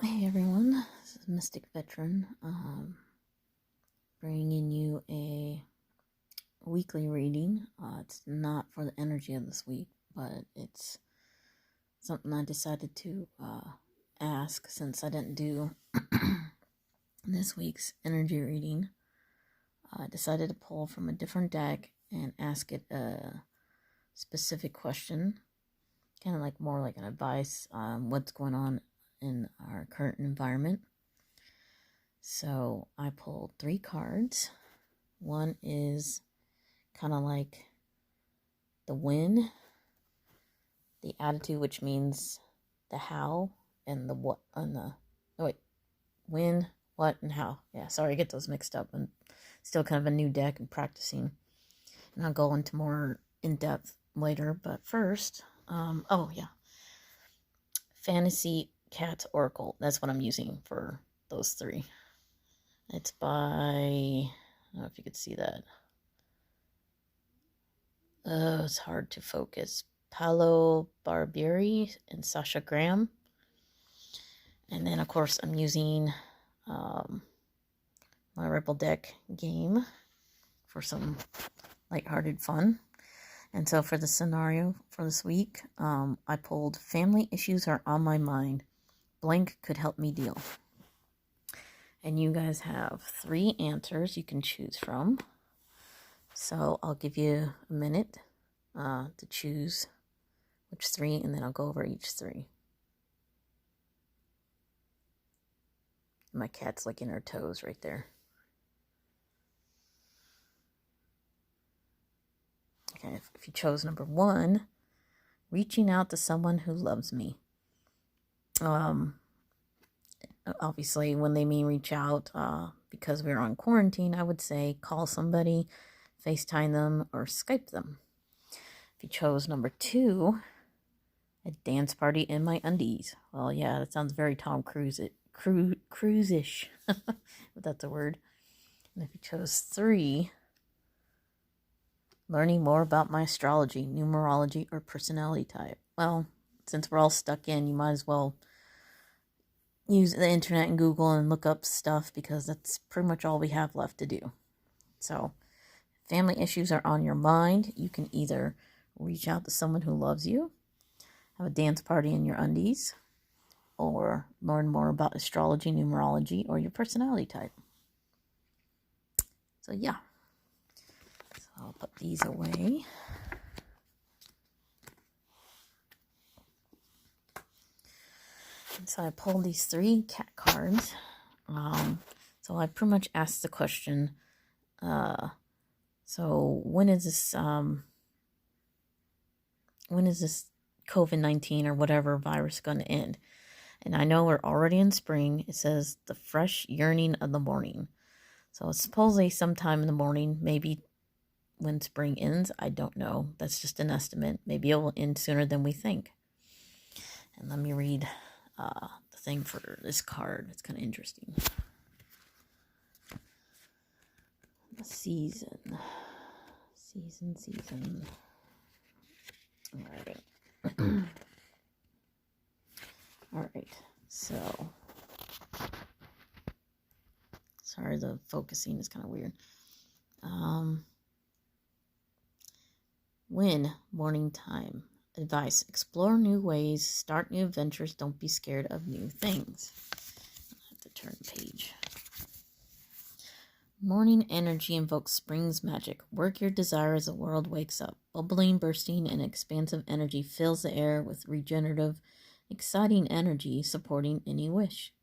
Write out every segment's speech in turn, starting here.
Hey everyone, this is Mystic Veteran, bringing you a weekly reading. It's not for the energy of this week, but it's something I decided to ask since I didn't do this week's energy reading. I decided to pull from a different deck and ask it a specific question, kind of like more like an advice on what's going on in our current environment. So I pulled 3 cards. One is kind of like the when, the attitude, which means the how, and the what, and the, oh wait, when, what, and how. Yeah, sorry, I get those mixed up. And still kind of a new deck and practicing. And I'll go into more in depth later. But first, oh yeah, Fantasy Cat Oracle. That's what I'm using for those 3. It's by, I don't know if you could see that. Oh, it's hard to focus. Paolo Barbieri and Sasha Graham. And then, of course, I'm using my Ripple Deck game for some lighthearted fun. And so for the scenario for this week, I pulled Family Issues Are on My Mind. Blank could help me deal. And you guys have 3 answers you can choose from. So I'll give you a minute to choose which 3, and then I'll go over each 3. My cat's licking her toes right there. Okay, if you chose number 1, reaching out to someone who loves me. Obviously, when they mean reach out, because we're on quarantine, I would say call somebody, FaceTime them, or Skype them. If you chose number 2, a dance party in my undies. Well, yeah, that sounds very Tom Cruise-ish, if that's a word. And if you chose 3, learning more about my astrology, numerology, or personality type. Well, since we're all stuck in, you might as well use the internet and Google and look up stuff, because that's pretty much all we have left to do. So, family issues are on your mind. You can either reach out to someone who loves you, have a dance party in your undies, or learn more about astrology, numerology, or your personality type. So yeah. So I'll put these away. And so I pulled these 3 cat cards. So I pretty much asked the question, so when is this COVID-19 or whatever virus going to end? And I know we're already in spring. It says the fresh yearning of the morning. So it's supposedly sometime in the morning, maybe when spring ends. I don't know. That's just an estimate. Maybe it will end sooner than we think. And let me read the thing for this card. It's kind of interesting. The season. All right. All right. So, sorry, the focusing is kind of weird. When morning time. Advice: explore new ways, start new adventures, don't be scared of new things. I have to turn the page. Morning energy invokes spring's magic. Work your desire as the world wakes up. Bubbling, bursting, and expansive energy fills the air with regenerative, exciting energy supporting any wish.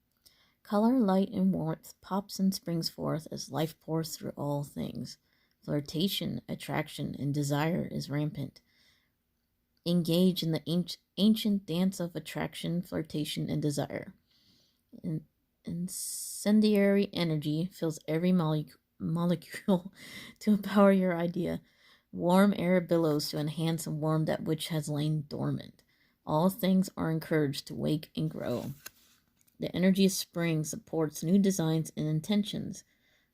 Color, light, and warmth pops and springs forth as life pours through all things. Flirtation, attraction, and desire is rampant. Engage in the ancient dance of attraction, flirtation, and desire. Incendiary energy fills every molecule to empower your idea. Warm air billows to enhance and warm that which has lain dormant. All things are encouraged to wake and grow. The energy of spring supports new designs and intentions.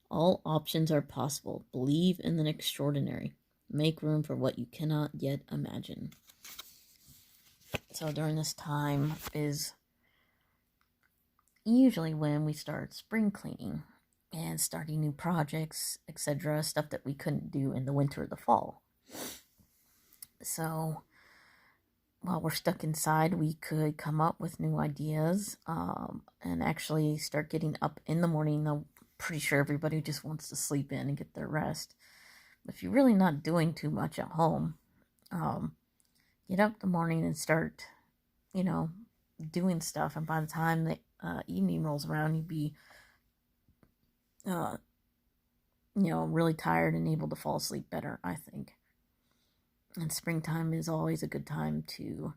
All options are possible. Believe in the extraordinary. Make room for what you cannot yet imagine. So during this time is usually when we start spring cleaning and starting new projects, etc., stuff that we couldn't do in the winter or the fall. So while we're stuck inside, we could come up with new ideas and actually start getting up in the morning. I'm pretty sure everybody just wants to sleep in and get their rest. But if you're really not doing too much at home, get up in the morning and start, doing stuff. And by the time the evening rolls around, you'd be, really tired and able to fall asleep better, I think. And springtime is always a good time to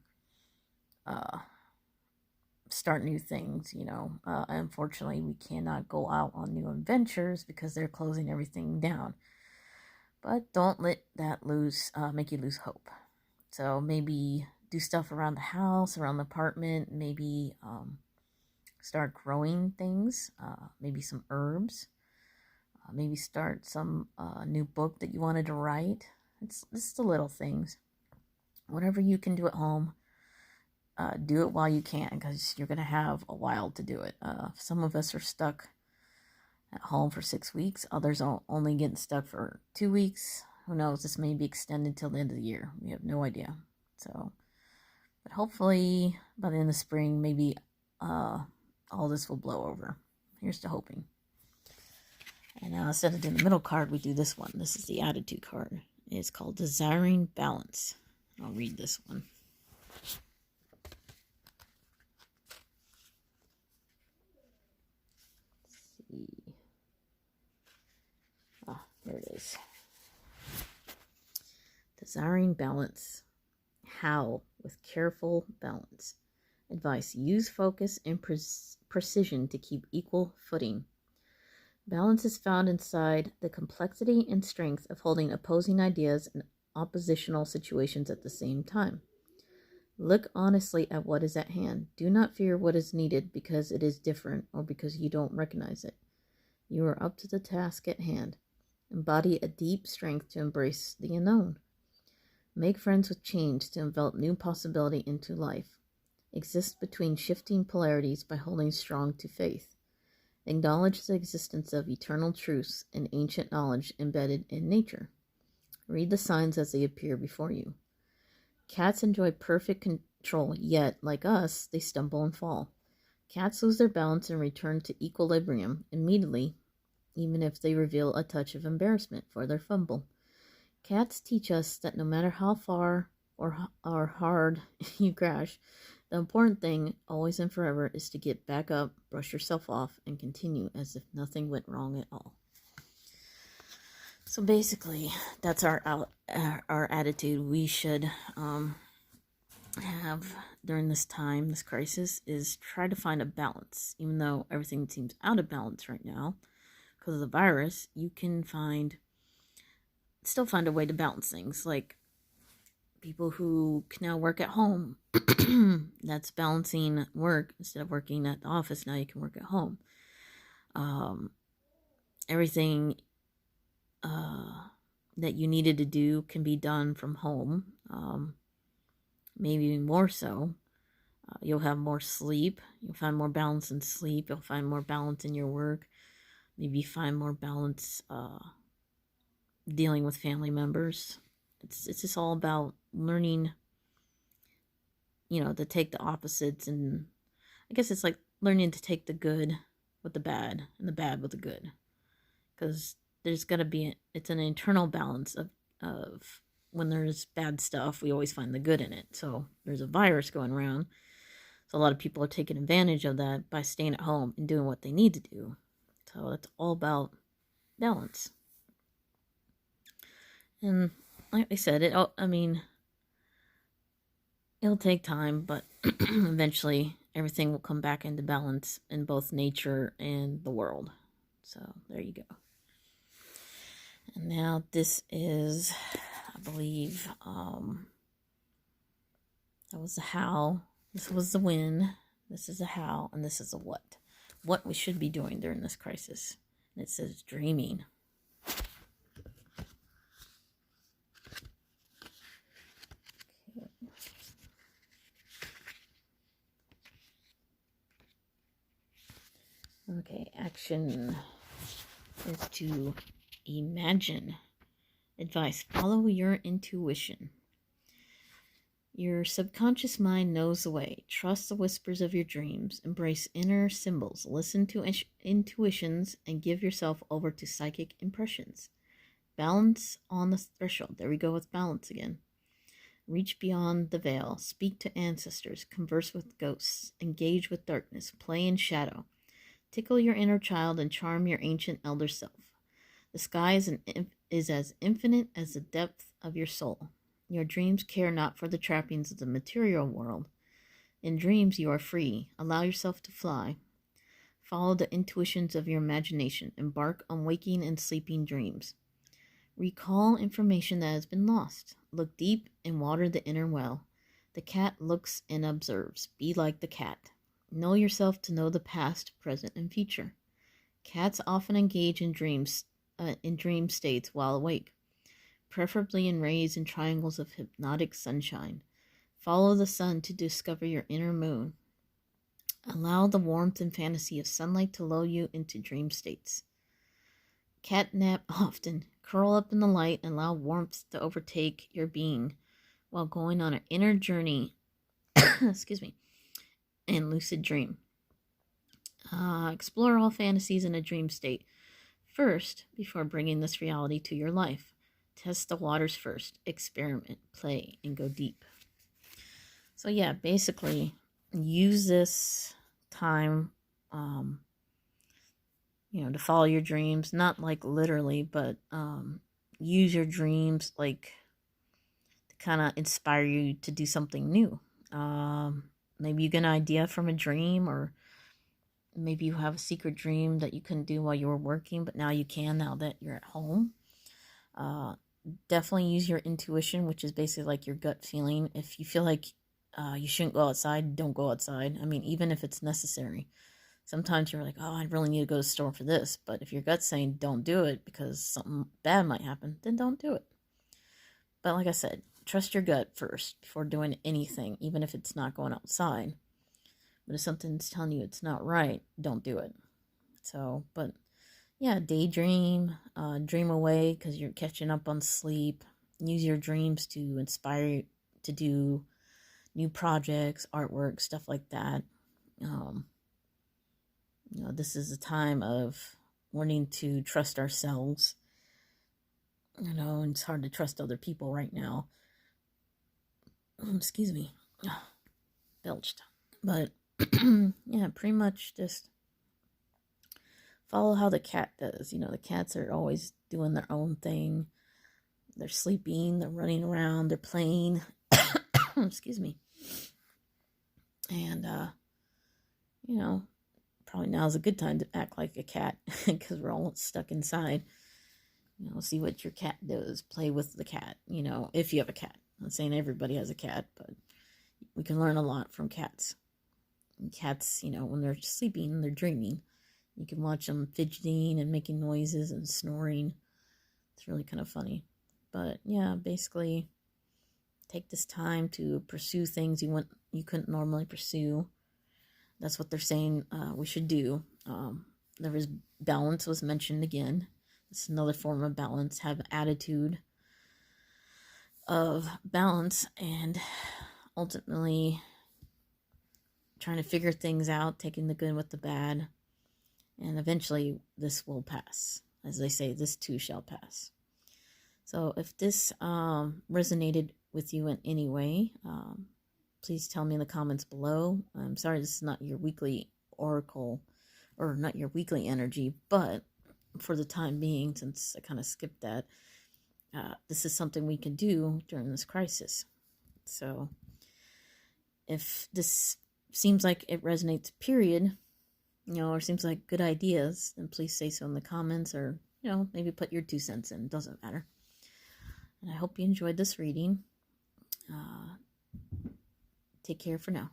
start new things, Unfortunately, we cannot go out on new adventures because they're closing everything down. But don't let that make you lose hope. So maybe do stuff around the house, around the apartment, maybe start growing things, maybe some herbs, maybe start some new book that you wanted to write. It's the little things. Whatever you can do at home, do it while you can, because you're going to have a while to do it. Some of us are stuck at home for 6 weeks. Others are only getting stuck for 2 weeks. Who knows? This may be extended till the end of the year. We have no idea. So, but hopefully by the end of spring, maybe all this will blow over. Here's to hoping. And now instead of doing the middle card, we do this one. This is the attitude card. It's called Desiring Balance. I'll read this one. Let's see. Here it is. Desiring balance. How? With careful balance. Advice. Use focus and precision to keep equal footing. Balance is found inside the complexity and strength of holding opposing ideas and oppositional situations at the same time. Look honestly at what is at hand. Do not fear what is needed because it is different or because you don't recognize it. You are up to the task at hand. Embody a deep strength to embrace the unknown. Make friends with change to envelop new possibility into life. Exist between shifting polarities by holding strong to faith. Acknowledge the existence of eternal truths and ancient knowledge embedded in nature. Read the signs as they appear before you. Cats enjoy perfect control, yet, like us, they stumble and fall. Cats lose their balance and return to equilibrium immediately, even if they reveal a touch of embarrassment for their fumble. Cats teach us that no matter how far or hard you crash, the important thing, always and forever, is to get back up, brush yourself off, and continue as if nothing went wrong at all. So basically, that's our attitude we should have during this time, this crisis, is try to find a balance. Even though everything seems out of balance right now because of the virus, you can still find a way to balance things. Like people who can now work at home, that's balancing work. Instead of working at the office, now you can work at home. Everything that you needed to do can be done from home. Maybe more so. You'll have more sleep. You'll find more balance in sleep. You'll find more balance in your work. Maybe find more balance dealing with family members. It's just all about learning, to take the opposites, and I guess it's like learning to take the good with the bad and the bad with the good, because there's got to be it's an internal balance of when there's bad stuff, we always find the good in it. So there's a virus going around, so a lot of people are taking advantage of that by staying at home and doing what they need to do. So it's all about balance. And like I said, it'll take time, but eventually everything will come back into balance in both nature and the world. So there you go. And now this is, I believe, that was the how, this was the when, this is a how, and this is a what. What we should be doing during this crisis. And it says dreaming. Okay, action is to imagine. Advice: follow your intuition. Your subconscious mind knows the way. Trust the whispers of your dreams. Embrace inner symbols. Listen to intuitions and give yourself over to psychic impressions. Balance on the threshold. There we go with balance again. Reach beyond the veil. Speak to ancestors. Converse with ghosts. Engage with darkness. Play in shadow. Tickle your inner child and charm your ancient elder self. The sky is as infinite as the depth of your soul. Your dreams care not for the trappings of the material world. In dreams, you are free. Allow yourself to fly. Follow the intuitions of your imagination. Embark on waking and sleeping dreams. Recall information that has been lost. Look deep and water the inner well. The cat looks and observes. Be like the cat. Know yourself to know the past, present, and future. Cats often engage in dream states while awake, preferably in rays and triangles of hypnotic sunshine. Follow the sun to discover your inner moon. Allow the warmth and fantasy of sunlight to lull you into dream states. Cat nap often. Curl up in the light and allow warmth to overtake your being while going on an inner journey excuse me, and lucid dream. Explore all fantasies in a dream state first before bringing this reality to your life. Test the waters first. Experiment, play, and go deep. So yeah, basically use this time to follow your dreams, not like literally, but use your dreams like to kind of inspire you to do something new. Maybe you get an idea from a dream, or maybe you have a secret dream that you couldn't do while you were working, but now you can now that you're at home. Definitely use your intuition, which is basically like your gut feeling. If you feel like you shouldn't go outside, don't go outside. I mean, even if it's necessary. Sometimes you're like, oh, I really need to go to the store for this. But if your gut's saying don't do it because something bad might happen, then don't do it. But like I said, trust your gut first before doing anything, even if it's not going outside. But if something's telling you it's not right, don't do it. So, but yeah, daydream, dream away because you're catching up on sleep. Use your dreams to inspire you to do new projects, artwork, stuff like that. This is a time of learning to trust ourselves. And it's hard to trust other people right now. Excuse me. Belched. But, yeah, pretty much just follow how the cat does. The cats are always doing their own thing. They're sleeping, they're running around, they're playing. Excuse me. And, probably now is a good time to act like a cat because we're all stuck inside. See what your cat does. Play with the cat, if you have a cat. I'm not saying everybody has a cat, but we can learn a lot from cats. And cats, when they're sleeping and they're dreaming, you can watch them fidgeting and making noises and snoring. It's really kind of funny. But yeah, basically take this time to pursue things you couldn't normally pursue. That's what they're saying we should do. There was balance was mentioned again. It's another form of balance. Have an attitude of balance and ultimately trying to figure things out, taking the good with the bad. And eventually this will pass. As they say, this too shall pass. So if this resonated with you in any way, please tell me in the comments below. I'm sorry this is not your weekly oracle, or not your weekly energy, but for the time being, since I kind of skipped that, this is something we can do during this crisis. So if this seems like it resonates, period, or seems like good ideas, then please say so in the comments, or, maybe put your 2 cents in. It doesn't matter. And I hope you enjoyed this reading. Take care for now.